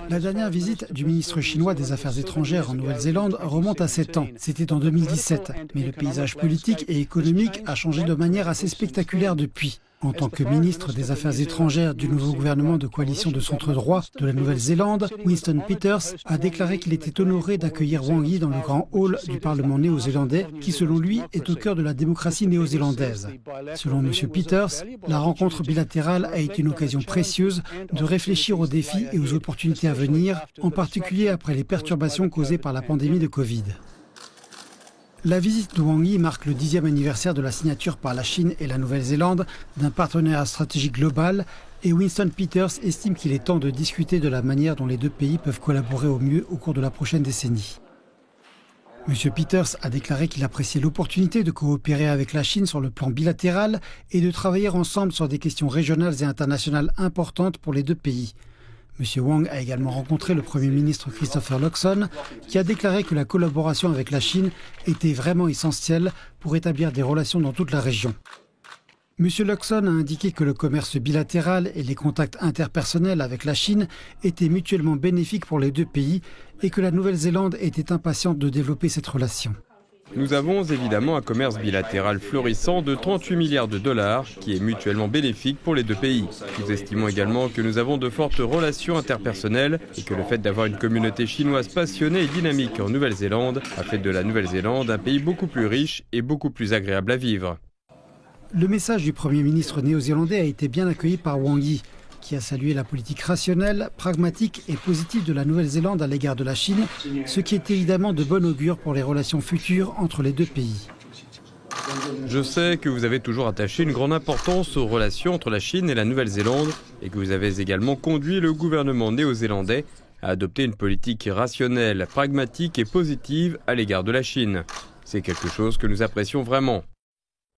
La dernière visite du ministre chinois des Affaires étrangères en Nouvelle-Zélande remonte à 7 ans. C'était en 2017. Mais le paysage politique et économique a changé de manière assez spectaculaire depuis. En tant que ministre des Affaires étrangères du nouveau gouvernement de coalition de centre-droit de la Nouvelle-Zélande, Winston Peters a déclaré qu'il était honoré d'accueillir Wang Yi dans le grand hall du Parlement néo-zélandais, qui selon lui est au cœur de la démocratie néo-zélandaise. Selon M. Peters, la rencontre bilatérale a été une occasion précieuse de réfléchir aux défis et aux opportunités à venir, en particulier après les perturbations causées par la pandémie de Covid. La visite de Wang Yi marque le 10e anniversaire de la signature par la Chine et la Nouvelle-Zélande d'un partenariat stratégique global et Winston Peters estime qu'il est temps de discuter de la manière dont les deux pays peuvent collaborer au mieux au cours de la prochaine décennie. M. Peters a déclaré qu'il appréciait l'opportunité de coopérer avec la Chine sur le plan bilatéral et de travailler ensemble sur des questions régionales et internationales importantes pour les deux pays. M. Wang a également rencontré le Premier ministre Christopher Luxon, qui a déclaré que la collaboration avec la Chine était vraiment essentielle pour établir des relations dans toute la région. M. Luxon a indiqué que le commerce bilatéral et les contacts interpersonnels avec la Chine étaient mutuellement bénéfiques pour les deux pays et que la Nouvelle-Zélande était impatiente de développer cette relation. Nous avons évidemment un commerce bilatéral florissant de 38 milliards de dollars qui est mutuellement bénéfique pour les deux pays. Nous estimons également que nous avons de fortes relations interpersonnelles et que le fait d'avoir une communauté chinoise passionnée et dynamique en Nouvelle-Zélande a fait de la Nouvelle-Zélande un pays beaucoup plus riche et beaucoup plus agréable à vivre. Le message du Premier ministre néo-zélandais a été bien accueilli par Wang Yi, qui a salué la politique rationnelle, pragmatique et positive de la Nouvelle-Zélande à l'égard de la Chine, ce qui est évidemment de bon augure pour les relations futures entre les deux pays. Je sais que vous avez toujours attaché une grande importance aux relations entre la Chine et la Nouvelle-Zélande et que vous avez également conduit le gouvernement néo-zélandais à adopter une politique rationnelle, pragmatique et positive à l'égard de la Chine. C'est quelque chose que nous apprécions vraiment.